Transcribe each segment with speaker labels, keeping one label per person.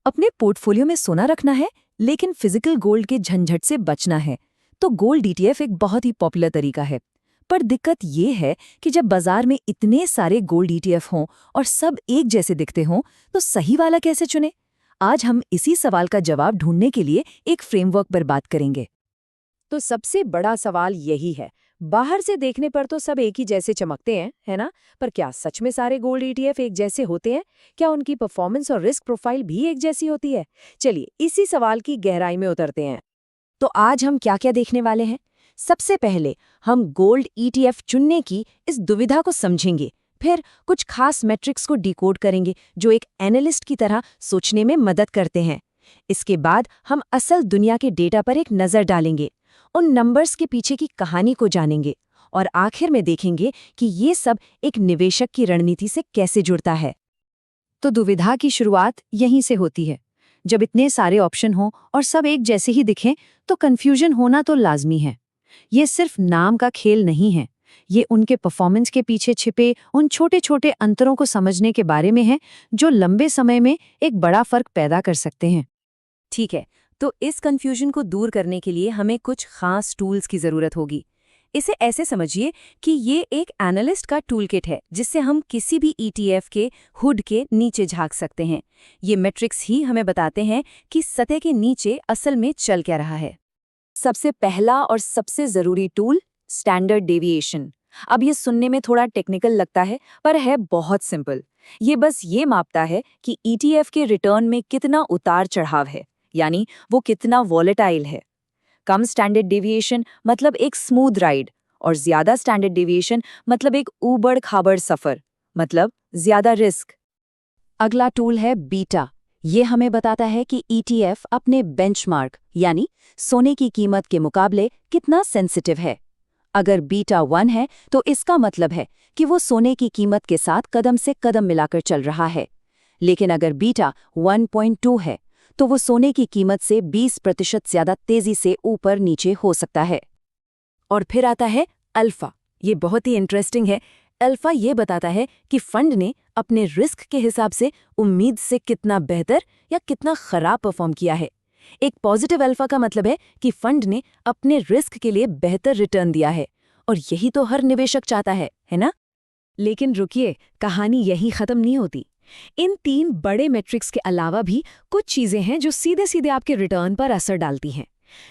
Speaker 1: अपने पोर्टफोलियो में सोना रखना है लेकिन फिजिकल गोल्ड के झंझट से बचना है तो गोल्ड ईटीएफ एक बहुत ही पॉपुलर तरीका है। पर दिक्कत ये है कि जब बाजार में इतने सारे गोल्ड ईटीएफ हों और सब एक जैसे दिखते हों तो सही वाला कैसे चुने। आज हम इसी सवाल का जवाब ढूंढने के लिए एक फ्रेमवर्क पर बात करेंगे।
Speaker 2: तो सबसे बड़ा सवाल यही है, बाहर से देखने पर तो सब एक ही जैसे चमकते हैं, है ना? पर क्या सच में सारे गोल्ड ईटीएफ एक जैसे होते हैं? क्या उनकी परफॉर्मेंस और रिस्क प्रोफाइल भी एक जैसी होती है? चलिए इसी सवाल की गहराई में उतरते हैं।
Speaker 1: तो आज हम क्या क्या देखने वाले हैं। सबसे पहले हम गोल्ड ईटीएफ चुनने की इस दुविधा को समझेंगे, फिर कुछ खास मैट्रिक्स को डिकोड करेंगे जो एक एनालिस्ट की तरह सोचने में मदद करते हैं। इसके बाद हम असल दुनिया के डेटा पर एक नज़र डालेंगे, उन नंबर्स के पीछे की कहानी को जानेंगे और आखिर में देखेंगे कि ये सब एक निवेशक की रणनीति से कैसे जुड़ता है। तो दुविधा की शुरुआत यहीं से होती है। जब इतने सारे ऑप्शन हों और सब एक जैसे ही दिखें तो कन्फ्यूजन होना तो लाजमी है। ये सिर्फ नाम का खेल नहीं है, ये उनके परफॉर्मेंस के पीछे छिपे उन छोटे छोटे अंतरों को समझने के बारे में है जो लंबे समय में एक बड़ा फर्क पैदा कर सकते हैं।
Speaker 2: ठीक है, तो इस कंफ्यूजन को दूर करने के लिए हमें कुछ खास टूल्स की ज़रूरत होगी। इसे ऐसे समझिए कि ये एक एनालिस्ट का टूल किट है जिससे हम किसी भी ईटीएफ के हुड के नीचे झांक सकते हैं। ये मैट्रिक्स ही हमें बताते हैं कि सतह के नीचे असल में चल क्या रहा है।
Speaker 1: सबसे पहला और सबसे ज़रूरी टूल स्टैंडर्ड डेविएशन। अब ये सुनने में थोड़ा टेक्निकल लगता है पर है बहुत सिंपल। ये बस ये मापता है कि ईटीएफ के रिटर्न में कितना उतार चढ़ाव है, यानी वो कितना वॉलेटाइल है। कम स्टैंडर्ड डेविएशन मतलब एक स्मूथ राइड और ज्यादा स्टैंडर्ड डेविएशन मतलब एक ऊबड़ खाबड़ सफर, मतलब ज्यादा रिस्क। अगला टूल है बीटा। ये हमें बताता है कि ईटीएफ अपने बेंचमार्क यानी सोने की कीमत के मुकाबले कितना सेंसिटिव है। अगर बीटा 1 है तो इसका मतलब है कि वो सोने की कीमत के साथ कदम से कदम मिलाकर चल रहा है। लेकिन अगर बीटा 1.2 है तो वो सोने की कीमत से 20% ज्यादा तेजी से ऊपर नीचे हो सकता है। और फिर आता है अल्फा। ये बहुत ही इंटरेस्टिंग है। अल्फा ये बताता है कि फंड ने अपने रिस्क के हिसाब से उम्मीद से कितना बेहतर या कितना खराब परफॉर्म किया है। एक पॉजिटिव अल्फा का मतलब है कि फंड ने अपने रिस्क के लिए बेहतर रिटर्न दिया है और यही तो हर निवेशक चाहता है ना?
Speaker 2: लेकिन रुकिए, कहानी यहीं खत्म नहीं होती। इन 3 बड़े मैट्रिक्स के अलावा भी कुछ चीजें हैं जो सीधे सीधे आपके रिटर्न पर असर डालती हैं,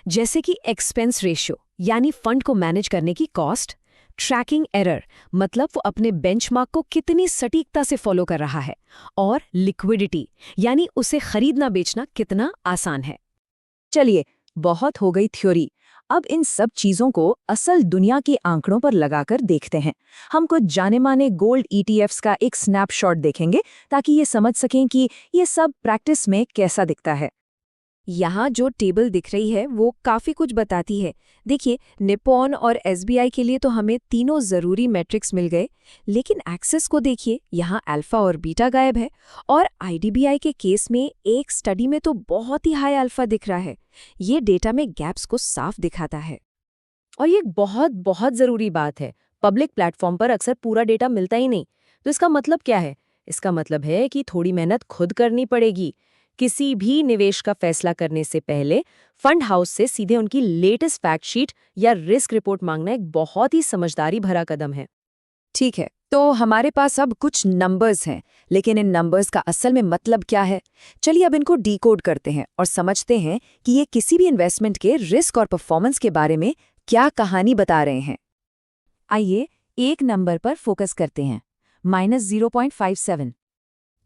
Speaker 2: जैसे कि एक्सपेंस रेशियो यानी फंड को मैनेज करने की कॉस्ट, ट्रैकिंग एरर मतलब वो अपने बेंचमार्क को कितनी सटीकता से फॉलो कर रहा है, और लिक्विडिटी यानी उसे खरीदना बेचना कितना आसान है।
Speaker 1: चलिए, बहुत हो गई थ्योरी। अब इन सब चीजों को असल दुनिया के आंकड़ों पर लगाकर देखते हैं। हम कुछ जाने माने गोल्ड ईटीएफ्स का एक स्नैपशॉट देखेंगे ताकि ये समझ सकें कि ये सब प्रैक्टिस में कैसा दिखता है।
Speaker 2: यहाँ जो टेबल दिख रही है वो काफ़ी कुछ बताती है। देखिए, निप्पॉन और एसबीआई के लिए तो हमें तीनों ज़रूरी मैट्रिक्स मिल गए, लेकिन एक्सिस को देखिए, यहाँ अल्फ़ा और बीटा गायब है। और आईडीबीआई के केस में एक स्टडी में तो बहुत ही हाई अल्फ़ा दिख रहा है। ये डेटा में गैप्स को साफ दिखाता है।
Speaker 1: और ये बहुत बहुत ज़रूरी बात है। पब्लिक प्लेटफॉर्म पर अक्सर पूरा डेटा मिलता ही नहीं। तो इसका मतलब क्या है? इसका मतलब है कि थोड़ी मेहनत खुद करनी पड़ेगी। किसी भी निवेश का फैसला करने से पहले फंड हाउस से सीधे उनकी लेटेस्ट फैक्ट शीट या रिस्क रिपोर्ट मांगना एक बहुत ही समझदारी भरा कदम है। ठीक है, तो हमारे पास अब कुछ नंबर्स हैं, लेकिन इन नंबर्स का असल में मतलब क्या है? चलिए अब इनको डिकोड करते हैं और समझते हैं कि ये किसी भी इन्वेस्टमेंट के रिस्क और परफॉर्मेंस के बारे में क्या कहानी बता रहे हैं। आइए एक नंबर पर फोकस करते हैं, -0.57।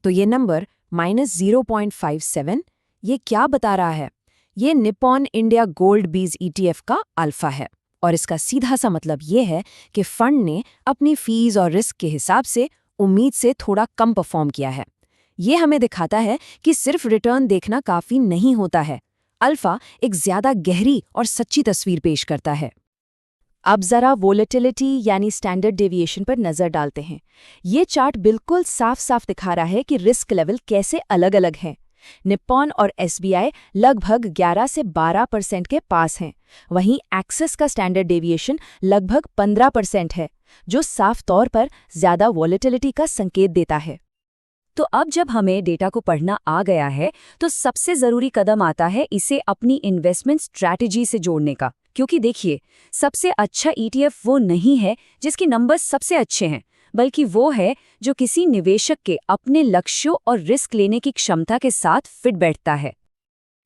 Speaker 1: तो ये नंबर -0.57 ये क्या बता रहा है? ये निप्पॉन इंडिया गोल्ड बीज ईटीएफ का अल्फा है और इसका सीधा सा मतलब ये है कि फंड ने अपनी फीस और रिस्क के हिसाब से उम्मीद से थोड़ा कम परफॉर्म किया है। ये हमें दिखाता है कि सिर्फ रिटर्न देखना काफी नहीं होता है। अल्फा एक ज्यादा गहरी और सच्ची तस्वीर पेश करता है। अब जरा वोलेटिलिटी यानी स्टैंडर्ड डेविएशन पर नजर डालते हैं। ये चार्ट बिल्कुल साफ साफ दिखा रहा है कि रिस्क लेवल कैसे अलग अलग हैं। निप्पॉन और एसबीआई लगभग 11 से 12% के पास हैं। वहीं एक्सिस का स्टैंडर्ड डेविएशन लगभग 15% है, जो साफ तौर पर ज्यादा वॉलेटिलिटी का संकेत देता है।
Speaker 2: तो अब जब हमें डेटा को पढ़ना आ गया है तो सबसे ज़रूरी कदम आता है इसे अपनी इन्वेस्टमेंट स्ट्रैटेजी से जोड़ने का। क्योंकि देखिए, सबसे अच्छा ETF वो नहीं है जिसके नंबर्स सबसे अच्छे हैं, बल्कि वो है जो किसी निवेशक के अपने लक्ष्यों और रिस्क लेने की क्षमता के साथ फिट बैठता है।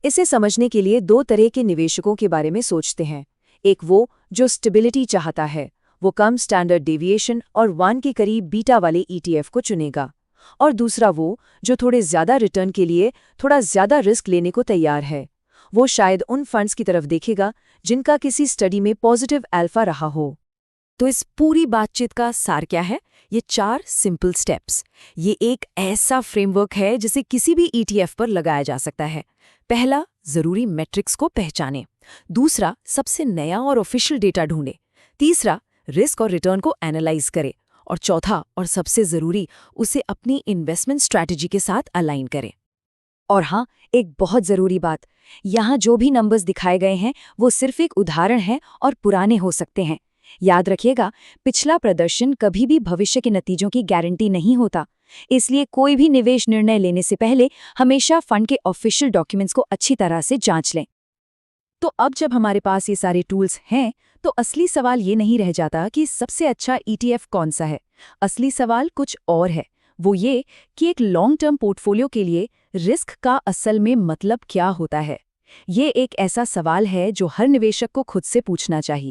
Speaker 1: इसे समझने के लिए दो तरह के निवेशकों के बारे में सोचते हैं। एक वो जो स्टेबिलिटी चाहता है, वो कम स्टैंडर्ड डेविएशन और 1 के करीब बीटा वाले ETF को चुनेगा। और दूसरा वो जो थोड़े ज्यादा रिटर्न के लिए थोड़ा ज्यादा रिस्क लेने को तैयार है। वो शायद उन फंड्स की तरफ देखेगा जिनका किसी स्टडी में पॉजिटिव अल्फा रहा हो।
Speaker 2: तो इस पूरी बातचीत का सार क्या है? ये 4 सिंपल स्टेप्स। ये एक ऐसा फ्रेमवर्क है जिसे किसी भी ETF पर लगाया जा सकता है। पहला, जरूरी मैट्रिक्स को पहचानें। दूसरा, सबसे नया और ऑफिशियल डेटा ढूंढें। तीसरा, रिस्क और रिटर्न को एनालाइज करें। और चौथा और सबसे जरूरी, उसे अपनी इन्वेस्टमेंट स्ट्रैटेजी के साथ अलाइन करें। और हाँ, एक बहुत जरूरी बात, यहाँ जो भी नंबर्स दिखाए गए हैं वो सिर्फ एक उदाहरण है और पुराने हो सकते हैं। याद रखिएगा, पिछला प्रदर्शन कभी भी भविष्य के नतीजों की गारंटी नहीं होता। इसलिए कोई भी निवेश निर्णय लेने से पहले हमेशा फंड के ऑफिशियल डॉक्यूमेंट्स को अच्छी तरह से जांच लें। तो अब जब हमारे पास ये सारे टूल्स हैं, तो असली सवाल ये नहीं रह जाता कि सबसे अच्छा ETF कौन सा है। असली सवाल कुछ और है। वो ये कि एक लॉन्ग टर्म पोर्टफोलियो के लिए रिस्क का असल में मतलब क्या होता है। ये एक ऐसा सवाल है जो हर निवेशक को खुद से पूछना चाहिए।